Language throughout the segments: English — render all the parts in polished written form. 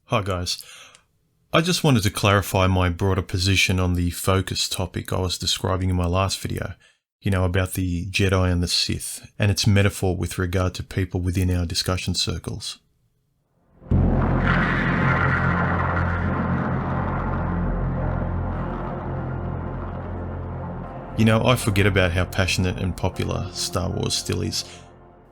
Hi guys, I just wanted to clarify my broader position on the focus topic I was describing in my last video, about the Jedi and the Sith, and its metaphor with regard to people within our discussion circles. I forget about how passionate and popular Star Wars still is.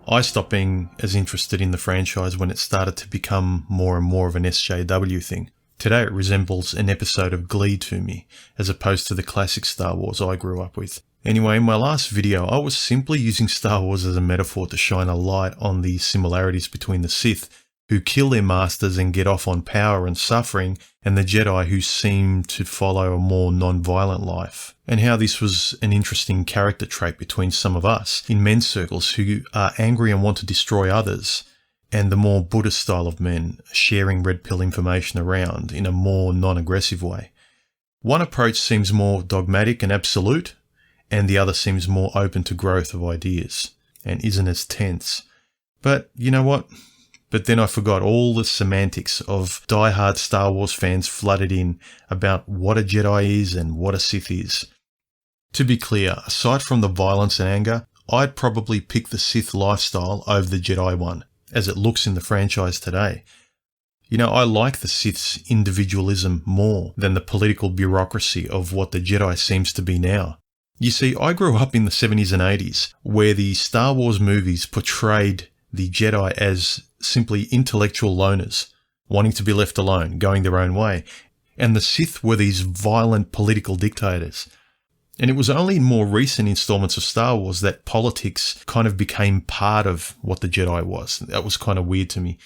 I stopped being as interested in the franchise when it started to become more and more of an SJW thing. Today it resembles an episode of Glee to me, as opposed to the classic Star Wars I grew up with. Anyway, in my last video, I was simply using Star Wars as a metaphor to shine a light on the similarities between the Sith, who kill their masters and get off on power and suffering, and the Jedi, who seem to follow a more non-violent life. And how this was an interesting character trait between some of us in men's circles who are angry and want to destroy others, and the more Buddhist style of men sharing red pill information around in a more non-aggressive way. One approach seems more dogmatic and absolute, and the other seems more open to growth of ideas, and isn't as tense. But you know what? But then I forgot all the semantics of die-hard Star Wars fans flooded in about what a Jedi is and what a Sith is. To be clear, aside from the violence and anger, I'd probably pick the Sith lifestyle over the Jedi one, as it looks in the franchise today. I like the Sith's individualism more than the political bureaucracy of what the Jedi seems to be now. You see, I grew up in the 70s and 80s, where the Star Wars movies portrayed the Jedi as simply intellectual loners, wanting to be left alone, going their own way, and the Sith were these violent political dictators. And it was only in more recent installments of Star Wars that politics kind of became part of what the Jedi was. That was kind of weird to me.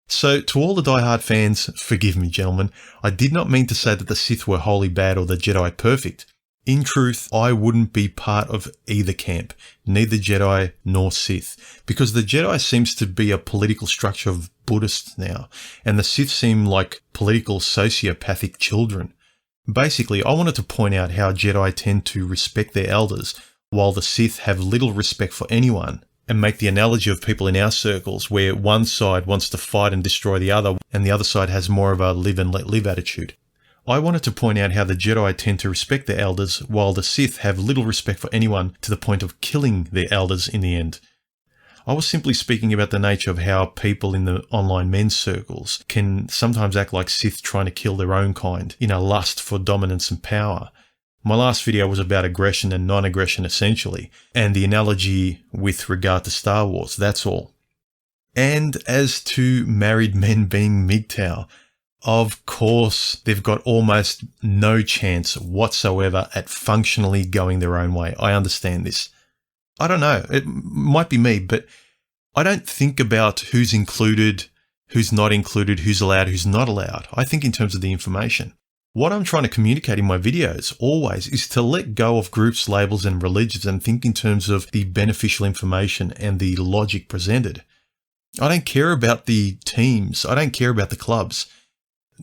So to all the diehard fans, forgive me gentlemen, I did not mean to say that the Sith were wholly bad or the Jedi perfect. In truth, I wouldn't be part of either camp, neither Jedi nor Sith, because the Jedi seems to be a political structure of Buddhists now, and the Sith seem like political sociopathic children. Basically, I wanted to point out how Jedi tend to respect their elders, while the Sith have little respect for anyone, and make the analogy of people in our circles where one side wants to fight and destroy the other, and the other side has more of a live and let live attitude. I wanted to point out how the Jedi tend to respect their elders, while the Sith have little respect for anyone to the point of killing their elders in the end. I was simply speaking about the nature of how people in the online men's circles can sometimes act like Sith trying to kill their own kind in a lust for dominance and power. My last video was about aggression and non-aggression essentially, and the analogy with regard to Star Wars, that's all. And as to married men being MGTOW, of course, they've got almost no chance whatsoever at functionally going their own way. I understand this. I don't know. It might be me, but I don't think about who's included, who's not included, who's allowed, who's not allowed. I think in terms of the information. What I'm trying to communicate in my videos always is to let go of groups, labels, and religions and think in terms of the beneficial information and the logic presented. I don't care about the teams. I don't care about the clubs.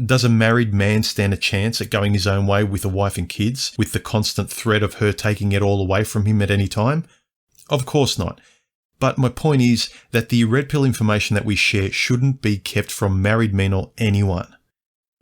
Does a married man stand a chance at going his own way with a wife and kids, with the constant threat of her taking it all away from him at any time? Of course not. But my point is that the red pill information that we share shouldn't be kept from married men or anyone.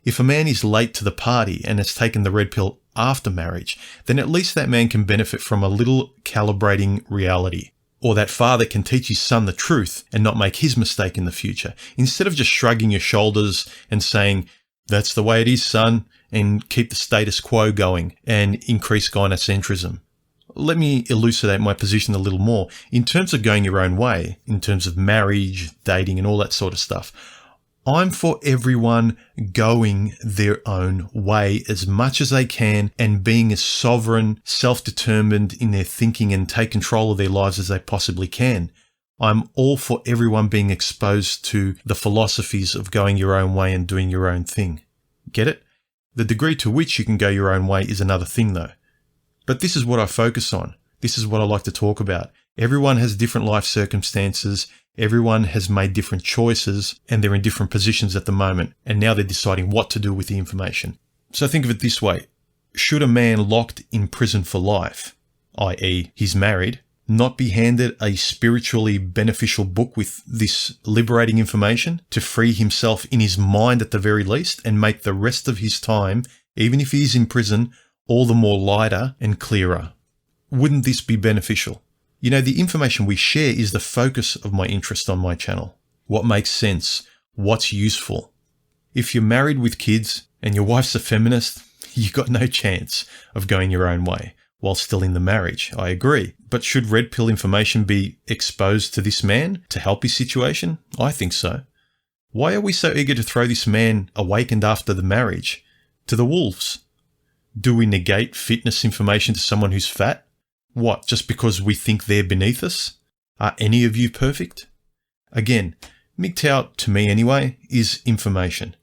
If a man is late to the party and has taken the red pill after marriage, then at least that man can benefit from a little calibrating reality. Or that father can teach his son the truth and not make his mistake in the future, instead of just shrugging your shoulders and saying, "That's the way it is, son," and keep the status quo going and increase gynocentrism. Let me elucidate my position a little more. In terms of going your own way, in terms of marriage, dating, and all that sort of stuff, I'm for everyone going their own way as much as they can and being as sovereign, self-determined in their thinking and take control of their lives as they possibly can. I'm all for everyone being exposed to the philosophies of going your own way and doing your own thing. Get it? The degree to which you can go your own way is another thing though. But this is what I focus on. This is what I like to talk about. Everyone has different life circumstances. Everyone has made different choices and they're in different positions at the moment. And now they're deciding what to do with the information. So think of it this way. Should a man locked in prison for life, i.e. he's married, not be handed a spiritually beneficial book with this liberating information to free himself in his mind at the very least and make the rest of his time, even if he is in prison, all the more lighter and clearer? Wouldn't this be beneficial? You know, the information we share is the focus of my interest on my channel. What makes sense? What's useful? If you're married with kids and your wife's a feminist, you got no chance of going your own way while still in the marriage. I agree. But should red pill information be exposed to this man to help his situation? I think so. Why are we so eager to throw this man awakened after the marriage to the wolves? Do we negate fitness information to someone who's fat? What, just because we think they're beneath us? Are any of you perfect? Again, MGTOW, to me anyway, is information,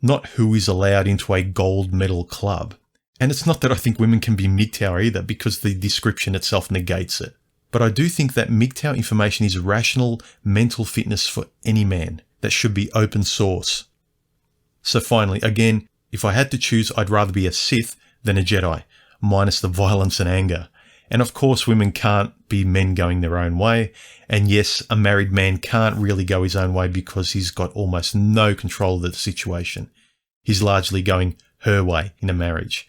not who is allowed into a gold medal club. And it's not that I think women can be MGTOW either, because the description itself negates it. But I do think that MGTOW information is rational mental fitness for any man that should be open source. So finally, again, if I had to choose, I'd rather be a Sith than a Jedi, minus the violence and anger. And of course, women can't be men going their own way. And yes, a married man can't really go his own way because he's got almost no control of the situation. He's largely going her way in a marriage.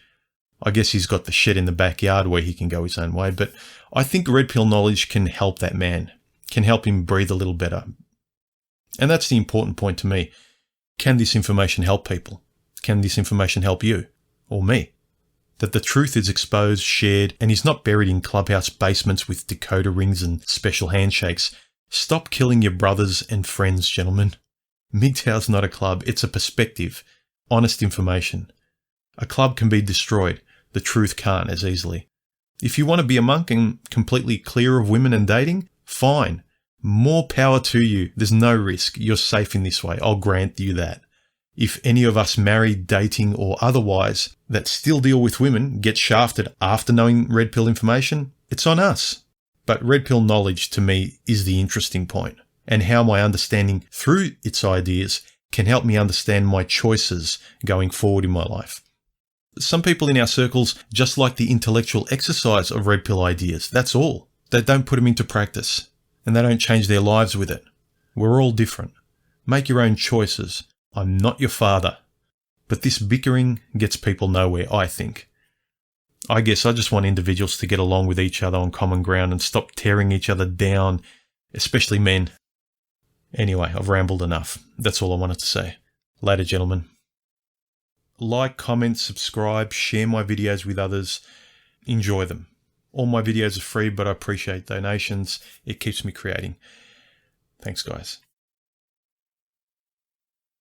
I guess he's got the shed in the backyard where he can go his own way, but I think red pill knowledge can help that man, can help him breathe a little better. And that's the important point to me. Can this information help people? Can this information help you or me? That the truth is exposed, shared, and is not buried in clubhouse basements with decoder rings and special handshakes. Stop killing your brothers and friends, gentlemen. MGTOW's not a club, it's a perspective, honest information. A club can be destroyed. The truth can't as easily. If you want to be a monk and completely clear of women and dating, fine. More power to you. There's no risk. You're safe in this way. I'll grant you that. If any of us married, dating, or otherwise that still deal with women get shafted after knowing red pill information, it's on us. But red pill knowledge to me is the interesting point, and how my understanding through its ideas can help me understand my choices going forward in my life. Some people in our circles just like the intellectual exercise of red pill ideas. That's all. They don't put them into practice, and they don't change their lives with it. We're all different. Make your own choices. I'm not your father. But this bickering gets people nowhere, I think. I guess I just want individuals to get along with each other on common ground and stop tearing each other down, especially men. Anyway, I've rambled enough. That's all I wanted to say. Later, gentlemen. Like, comment, subscribe, share my videos with others. Enjoy them. All my videos are free, but I appreciate donations. It keeps me creating. Thanks, guys.